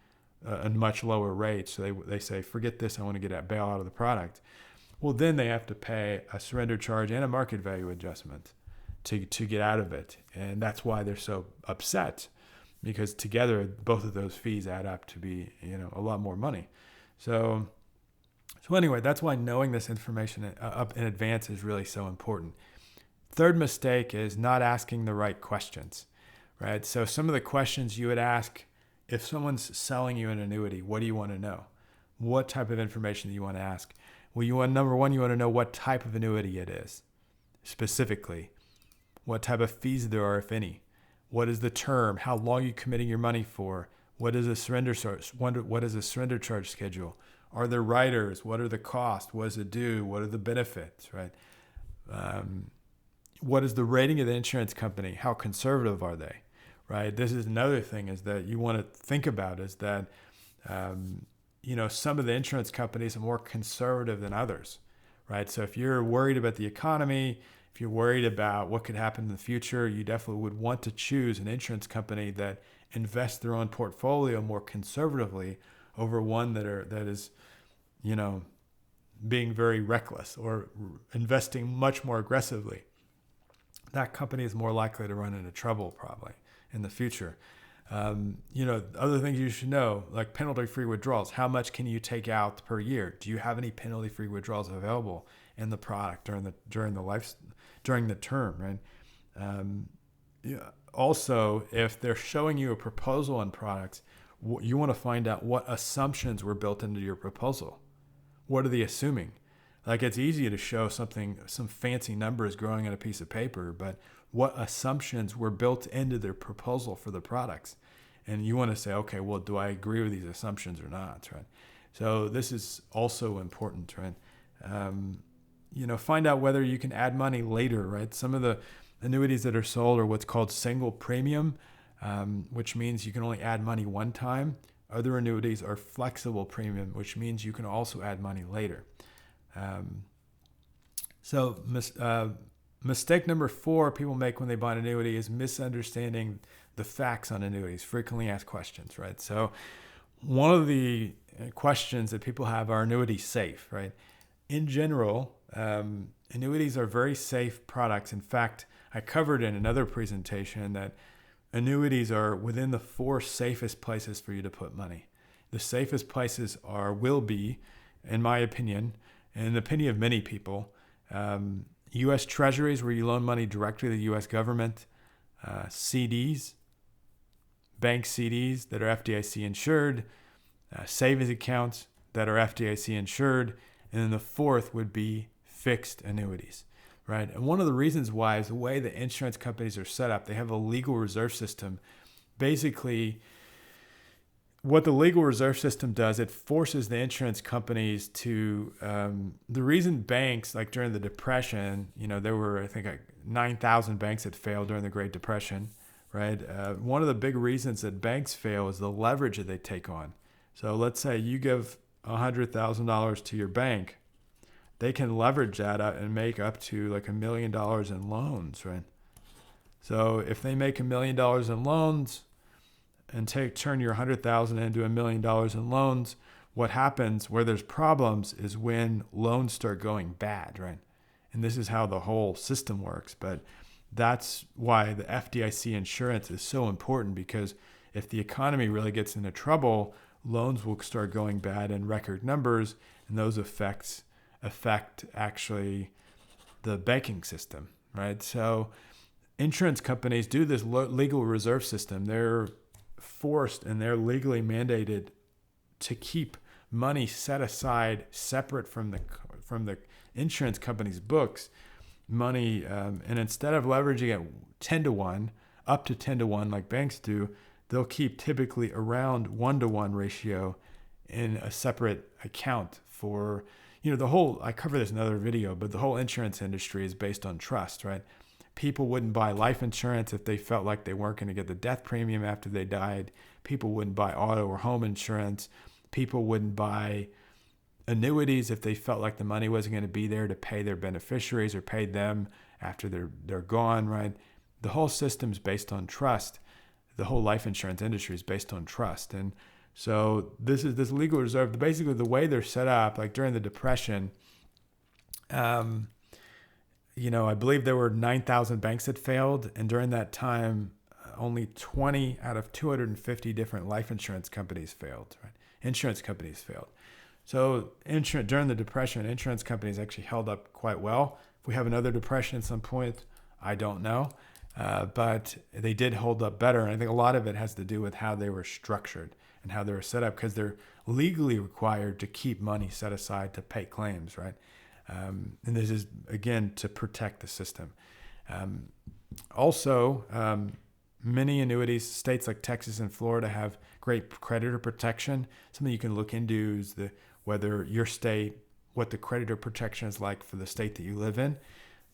a much lower rate. So they say, forget this, I want to bail out of the product. Well, then they have to pay a surrender charge and a market value adjustment to get out of it. And that's why they're so upset, because together both of those fees add up to be a lot more money. So anyway, that's why knowing this information up in advance is really so important. Third mistake is not asking the right questions, right? So some of the questions you would ask if someone's selling you an annuity, what do you want to know? What type of information do you want to ask? Well, number one, you want to know what type of annuity it is, specifically. What type of fees there are, if any. What is the term? How long are you committing your money for? What is a surrender charge? What is a surrender charge schedule? Are there riders? What are the costs? What does it do? What are the benefits, right? What is the rating of the insurance company? How conservative are they, right? This is another thing is that you want to think about is that, some of the insurance companies are more conservative than others, right? So if you're worried about the economy, if you're worried about what could happen in the future, you definitely would want to choose an insurance company that invests their own portfolio more conservatively over one that is, being very reckless or investing much more aggressively. That company is more likely to run into trouble probably in the future. Other things you should know, like penalty-free withdrawals. How much can you take out per year? Do you have any penalty-free withdrawals available in the product during the term, right? Also, if they're showing you a proposal on products, you want to find out what assumptions were built into your proposal. What are they assuming? Like, it's easy to show some fancy numbers growing on a piece of paper, but what assumptions were built into their proposal for the products? And you want to say, okay, well, do I agree with these assumptions or not, right? So this is also important, right? Find out whether you can add money later, right? Some of the annuities that are sold are what's called single premium, which means you can only add money one time. Other annuities are flexible premium, which means you can also add money later. Mistake number 4 people make when they buy an annuity is misunderstanding the facts on annuities, frequently asked questions, right? So one of the questions that people have are annuities safe, right? In general, annuities are very safe products. In fact, I covered in another presentation that annuities are within the 4 safest places for you to put money. The safest places will be, in my opinion, and in the opinion of many people, U.S. Treasuries, where you loan money directly to the U.S. government, CDs, bank CDs that are FDIC insured, savings accounts that are FDIC insured, and then the 4th would be fixed annuities, right? And one of the reasons why is the way the insurance companies are set up. They have a legal reserve system. Basically, what the legal reserve system does, it forces the insurance companies to, the reason banks, like during the Depression, there were, I think, 9,000 banks that failed during the Great Depression, right? One of the big reasons that banks fail is the leverage that they take on. So let's say you give $100,000 to your bank, they can leverage that up and make up to like $1 million in loans, right? So if they make $1 million in loans and turn your $100,000 into $1 million in loans, what happens where there's problems is when loans start going bad, right? And this is how the whole system works. But that's why the FDIC insurance is so important, because if the economy really gets into trouble, loans will start going bad in record numbers, and those affect actually the banking system, right? So insurance companies do this legal reserve system. They're forced and they're legally mandated to keep money set aside separate from the insurance company's books, money, and instead of leveraging it 10 to 1, up to 10 to 1 like banks do, they'll keep typically around 1 to 1 ratio in a separate account for, I cover this in another video, but the whole insurance industry is based on trust, right? People wouldn't buy life insurance if they felt like they weren't going to get the death premium after they died. People wouldn't buy auto or home insurance. People wouldn't buy annuities if they felt like the money wasn't going to be there to pay their beneficiaries or pay them after they're gone, right? The whole system's based on trust. The whole life insurance industry is based on trust. And so this legal reserve, basically the way they're set up, like during the Depression, I believe there were 9,000 banks that failed. And during that time, only 20 out of 250 different life insurance companies failed, right? Insurance companies failed. So during the Depression, insurance companies actually held up quite well. If we have another depression at some point, I don't know. But they did hold up better. And I think a lot of it has to do with how they were structured and how they were set up, because they're legally required to keep money set aside to pay claims, right? And this is, again, to protect the system. Many annuities, states like Texas and Florida have great creditor protection. Something you can look into is whether your state, what the creditor protection is like for the state that you live in.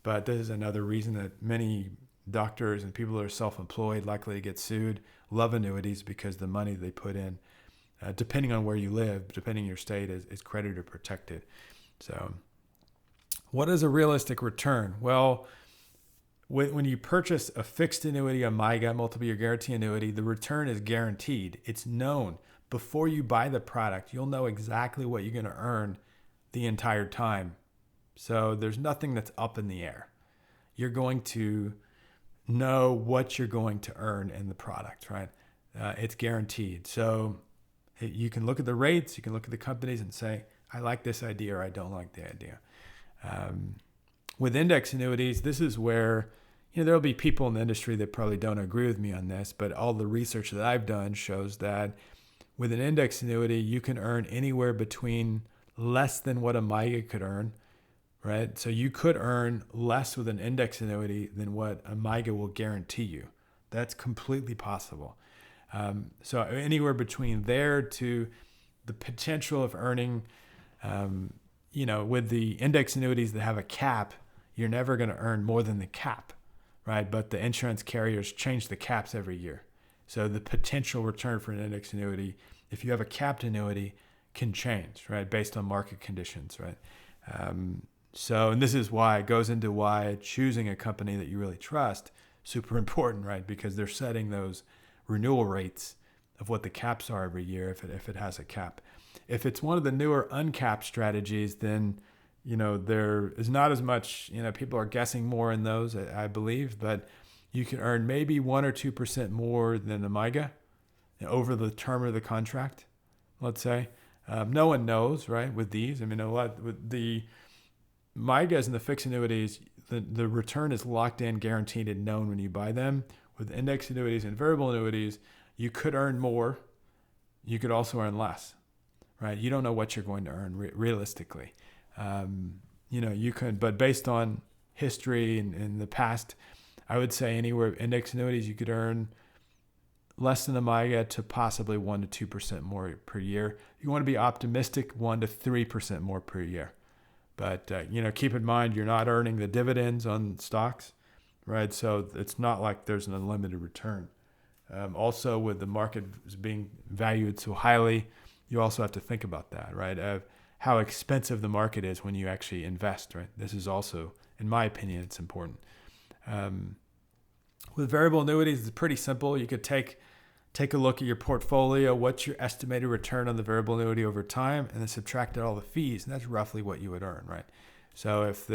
But this is another reason that many doctors and people that are self-employed, likely to get sued, love annuities, because the money they put in, depending on where you live, depending on your state, is creditor protected. So what is a realistic return? Well, when you purchase a fixed annuity, a MYGA, multiple year guarantee annuity, the return is guaranteed. It's known. Before you buy the product, you'll know exactly what you're going to earn the entire time. So there's nothing that's up in the air. You're going to know what you're going to earn in the product, right? It's guaranteed. So you can look at the rates, you can look at the companies and say, I like this idea or I don't like the idea. With index annuities, this is where, there'll be people in the industry that probably don't agree with me on this, but all the research that I've done shows that with an index annuity, you can earn anywhere between less than what a MYGA could earn, right? So you could earn less with an index annuity than what a MYGA will guarantee you. That's completely possible. So anywhere between there to the potential of earning, with the index annuities that have a cap, you're never going to earn more than the cap, right? But the insurance carriers change the caps every year. So the potential return for an index annuity, if you have a capped annuity, can change, right? Based on market conditions, right? And this is why it goes into why choosing a company that you really trust, super important, right? Because they're setting those renewal rates of what the caps are every year if it has a cap. If it's one of the newer uncapped strategies, then, there is not as much, people are guessing more in those, I believe, but you can earn maybe 1 or 2% more than the MYGA over the term of the contract, let's say. No one knows, right, with these. I mean, a lot with the MYGAs and the fixed annuities, the return is locked in, guaranteed, and known when you buy them. With index annuities and variable annuities, you could earn more. You could also earn less, right? You don't know what you're going to earn realistically. You could, but based on history and in the past, I would say anywhere index annuities, you could earn less than the MYGA to possibly 1 to 2% more per year. You want to be optimistic, 1 to 3% more per year. But, keep in mind, you're not earning the dividends on stocks, right? So it's not like there's an unlimited return. Also, with the market being valued so highly, you also have to think about that, right? How expensive the market is when you actually invest, right? This is also, in my opinion, it's important. With variable annuities, it's pretty simple. You could take a look at your portfolio, what's your estimated return on the variable annuity over time, and then subtract out all the fees, and that's roughly what you would earn, right? So if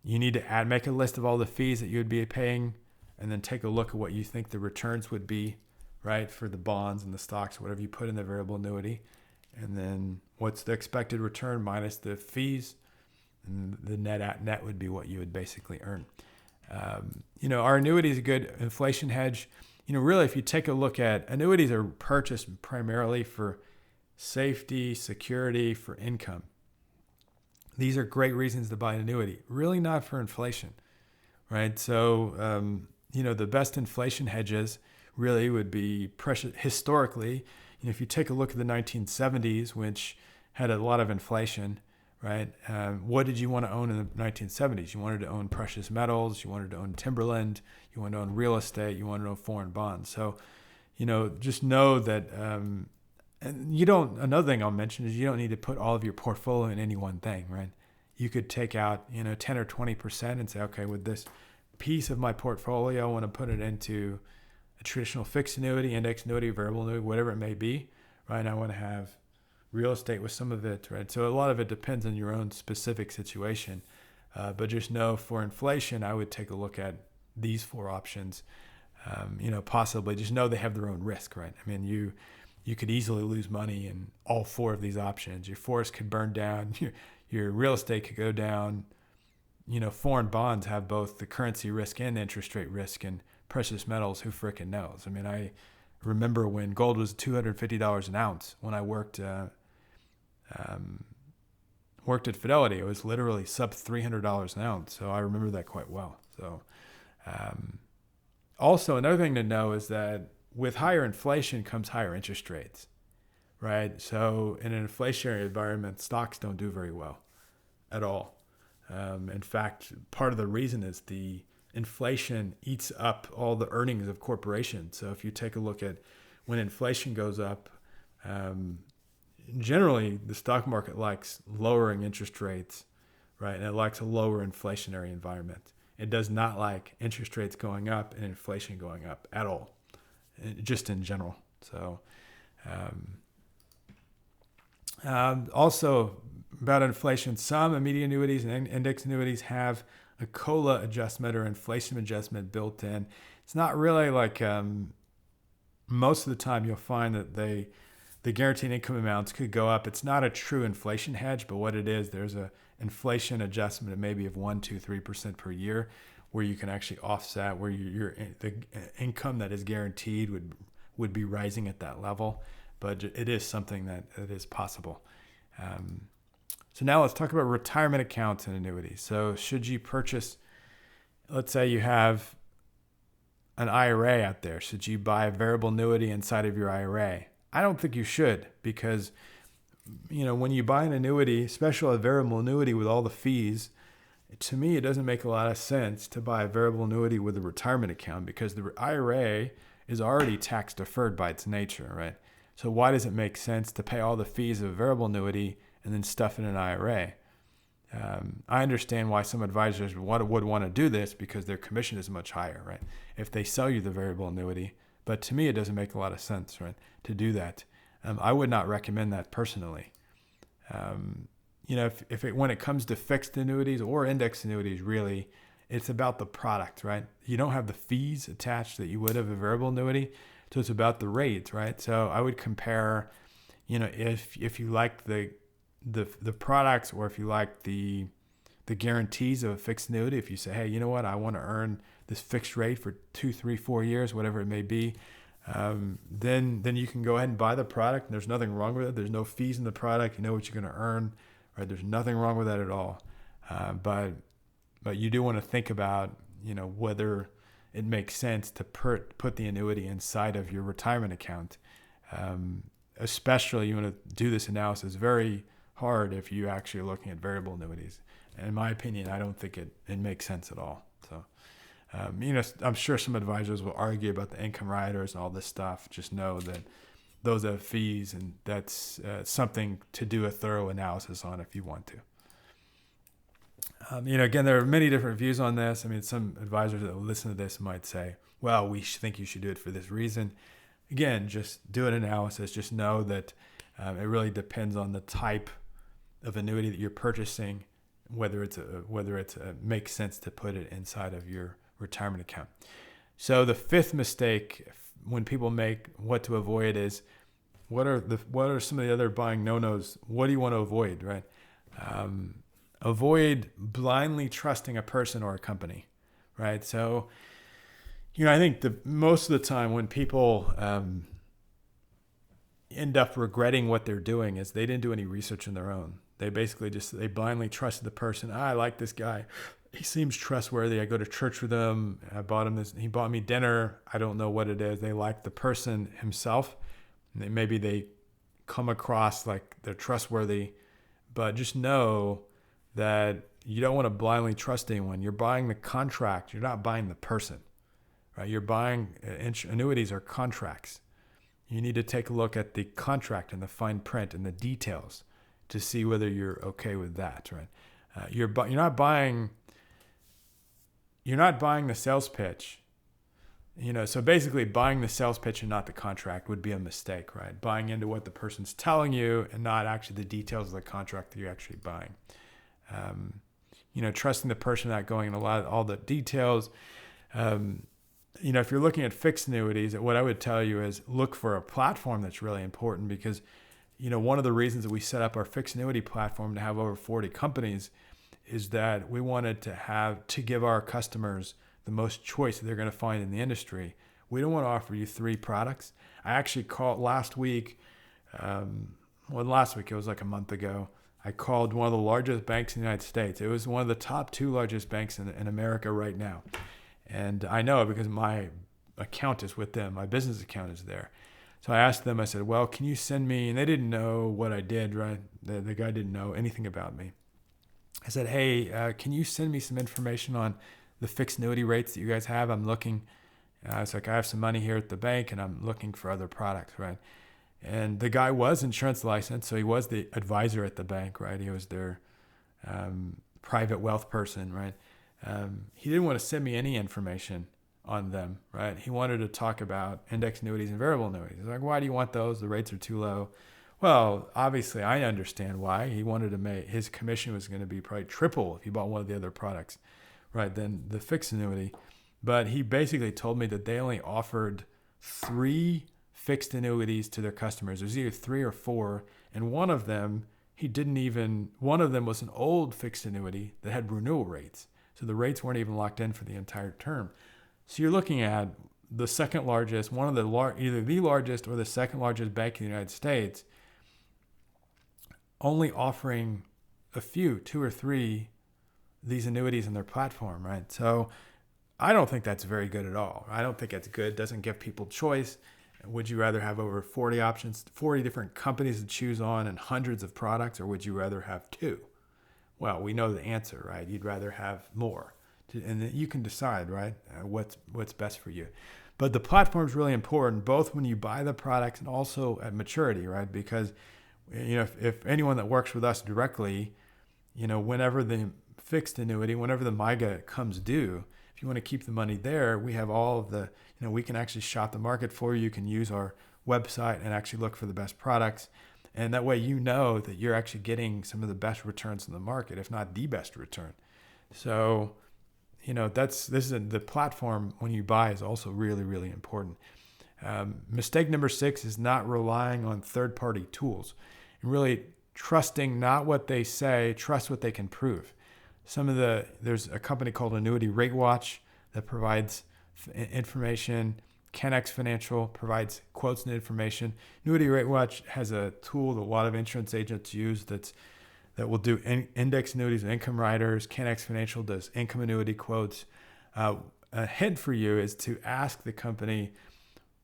you need to make a list of all the fees that you would be paying, and then take a look at what you think the returns would be, right, for the bonds and the stocks, whatever you put in the variable annuity. And then what's the expected return minus the fees, and the net would be what you would basically earn. Our annuity is a good inflation hedge. Really, if you take a look at annuities, are purchased primarily for safety, security, for income. These are great reasons to buy an annuity, really not for inflation, right? So, the best inflation hedges really would be precious. Historically, if you take a look at the 1970s, which had a lot of inflation, right? What did you want to own in the 1970s? You wanted to own precious metals, you wanted to own timberland, you wanted to own real estate, you wanted to own foreign bonds. So, just know that, another thing I'll mention is you don't need to put all of your portfolio in any one thing, right? You could take out, 10 or 20% and say, okay, with this piece of my portfolio, I want to put it into a traditional fixed annuity, index annuity, variable annuity, whatever it may be, right? I want to have real estate with some of it, right? So a lot of it depends on your own specific situation. But just know for inflation, I would take a look at these four options. Possibly just know they have their own risk, right? I mean, you could easily lose money in all four of these options. Your forest could burn down, your real estate could go down. Foreign bonds have both the currency risk and interest rate risk, and precious metals, who frickin' knows? I mean, I remember when gold was $250 an ounce when I worked at Fidelity. It was literally sub $300 an ounce. So I remember that quite well. So also another thing to know is that with higher inflation comes higher interest rates, right? So in an inflationary environment, stocks don't do very well at all. In fact, part of the reason is the inflation eats up all the earnings of corporations. So if you take a look at when inflation goes up, generally the stock market likes lowering interest rates, right? And it likes a lower inflationary environment. It does not like interest rates going up and inflation going up at all, just in general. So also about inflation, some immediate annuities and index annuities have a COLA adjustment or inflation adjustment built in. It's not really like most of the time you'll find that the guaranteed income amounts could go up. It's not a true inflation hedge, but what it is, there's a inflation adjustment maybe of 1%, 2%, 3% per year, where you can actually offset where the income that is guaranteed would be rising at that level. But it is something that is possible. So now let's talk about retirement accounts and annuities. So should you purchase, let's say you have an IRA out there, should you buy a variable annuity inside of your IRA? I don't think you should, because when you buy an annuity, especially a variable annuity with all the fees, to me it doesn't make a lot of sense to buy a variable annuity with a retirement account, because the IRA is already tax deferred by its nature, right? So why does it make sense to pay all the fees of a variable annuity and then stuff in an IRA? I understand why some advisors would want to do this, because their commission is much higher, right? If they sell you the variable annuity. But to me, it doesn't make a lot of sense, right, to do that. I would not recommend that personally. When it comes to fixed annuities or index annuities, really, it's about the product, right? You don't have the fees attached that you would of a variable annuity, so it's about the rates, right? So I would compare, if you like the products, or if you like the guarantees of a fixed annuity, if you say, hey, you know what, I want to earn this fixed rate for 2, 3, 4 years, whatever it may be, then you can go ahead and buy the product, and there's nothing wrong with it. There's no fees in the product. You know what you're going to earn, right? There's nothing wrong with that at all. But you do want to think about, whether it makes sense to put the annuity inside of your retirement account. Especially you want to do this analysis very hard if you actually are looking at variable annuities. And in my opinion, I don't think it makes sense at all. So, I'm sure some advisors will argue about the income riders and all this stuff. Just know that those have fees, and that's something to do a thorough analysis on if you want to. Again, there are many different views on this. I mean, some advisors that will listen to this might say, well, we think you should do it for this reason. Again, just do an analysis. Just know that it really depends on the type of annuity that you're purchasing, whether it makes sense to put it inside of your retirement account. So the fifth mistake when people make what to avoid is what are some of the other buying no-nos? What do you want to avoid, right? Avoid blindly trusting a person or a company, right? So, I think most of the time when people end up regretting what they're doing is they didn't do any research on their own. They basically they blindly trusted the person. I like this guy. He seems trustworthy. I go to church with him. I bought him this. He bought me dinner. I don't know what it is. They like the person himself. Maybe they come across like they're trustworthy, but just know that you don't want to blindly trust anyone. You're buying the contract. You're not buying the person, right? You're buying annuities are contracts. You need to take a look at the contract and the fine print and the details to see whether you're okay with that, right? You're not buying the sales pitch. So basically buying the sales pitch and not the contract would be a mistake, right? Buying into what the person's telling you and not actually the details of the contract that you're actually buying. Trusting the person, not going into all the details. If you're looking at fixed annuities, what I would tell you is look for a platform that's really important because, one of the reasons that we set up our fixed annuity platform to have over 40 companies is that we wanted to give our customers the most choice that they're going to find in the industry. We don't want to offer you 3 products. I actually called last week, it was like a month ago, I called one of the largest banks in the United States. It was one of the top 2 largest banks in America right now. And I know because my account is with them. My business account is there. So I asked them, I said, well, can you send me, and they didn't know what I did, right? The guy didn't know anything about me. I said, hey, can you send me some information on the fixed annuity rates that you guys have? I'm looking, it's like I have some money here at the bank and I'm looking for other products, right? And the guy was insurance licensed, so he was the advisor at the bank, right? He was their private wealth person, right? He didn't want to send me any information on them, right? He wanted to talk about index annuities and variable annuities. He's like, why do you want those? The rates are too low. Well, obviously, I understand why. He wanted to make his commission was going to be probably triple if he bought one of the other products, right, than the fixed annuity. But he basically told me that they only offered 3 fixed annuities to their customers. There's either 3 or 4, and one of them was an old fixed annuity that had renewal rates. So the rates weren't even locked in for the entire term. So you're looking at the second largest, either the largest or the second largest bank in the United States, only offering a few, 2 or 3, these annuities in their platform, right? So I don't think that's very good at all. I don't think it's good. It doesn't give people choice. Would you rather have over 40 options, 40 different companies to choose on and hundreds of products, or would you rather have 2? Well, we know the answer, right? You'd rather have more. And you can decide, right, what's best for you. But the platform is really important, both when you buy the products and also at maturity, right? Because, if anyone that works with us directly, whenever the fixed annuity, whenever the MYGA comes due, if you want to keep the money there, we have all of the, we can actually shop the market for you. You can use our website and actually look for the best products. And that way, that you're actually getting some of the best returns in the market, if not the best return. So, the platform when you buy is also really, really important. Mistake number 6 is not relying on third-party tools and really trusting not what they say, trust what they can prove. There's a company called Annuity Rate Watch that provides information. CanX Financial provides quotes and information. Annuity Rate Watch has a tool that a lot of insurance agents use that will do index annuities and income riders. CanX Financial does income annuity quotes. A hint for you is to ask the company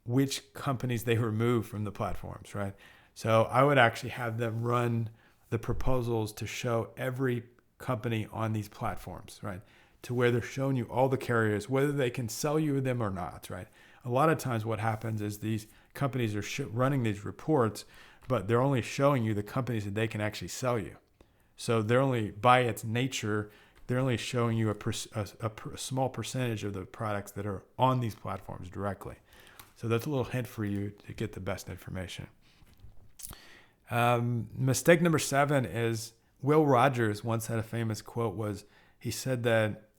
which companies they remove from the platforms, right? So I would actually have them run the proposals to show every company on these platforms, right? To where they're showing you all the carriers, whether they can sell you them or not, right? A lot of times what happens is these companies are running these reports, but they're only showing you the companies that they can actually sell you. So they're only, by its nature, they're only showing you a small percentage of the products that are on these platforms directly. So that's a little hint for you to get the best information. Mistake number 7 is Will Rogers once had a famous quote he said that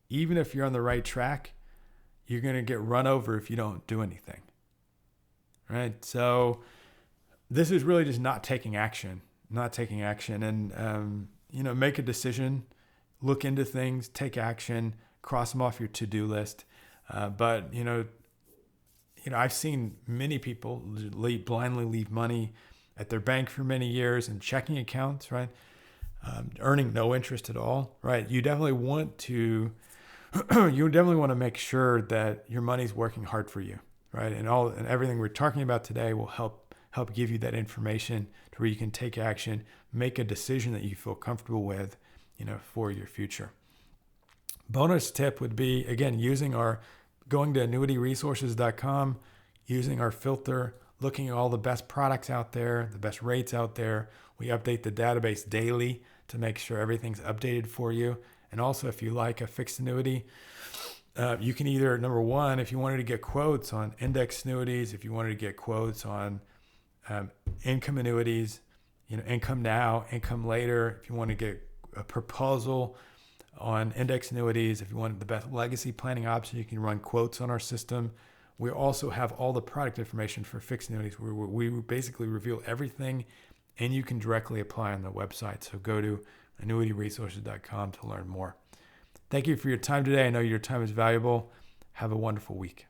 even if you're on the right track, you're going to get run over if you don't do anything. right? So this is really just not taking action, and make a decision, look into things, take action, cross them off your to-do list. But I've seen many people blindly leave money at their bank for many years in checking accounts, right? Earning no interest at all, right? You definitely want to make sure that your money's working hard for you, right? And everything we're talking about today will help give you that information to where you can take action, make a decision that you feel comfortable with, for your future. Bonus tip would be, again, going to annuityresources.com, using our filter, looking at all the best products out there, the best rates out there. We update the database daily to make sure everything's updated for you. And also, if you like a fixed annuity, you can either, number one, if you wanted to get quotes on index annuities, if you wanted to get quotes on income annuities, income now, income later, if you want to get a proposal on index annuities, if you want the best legacy planning option, you can run quotes on our system. We also have all the product information for fixed annuities where we basically reveal everything, and you can directly apply on the website. So go to annuityresources.com to learn more. Thank you for your time today. I know your time is valuable. Have a wonderful week.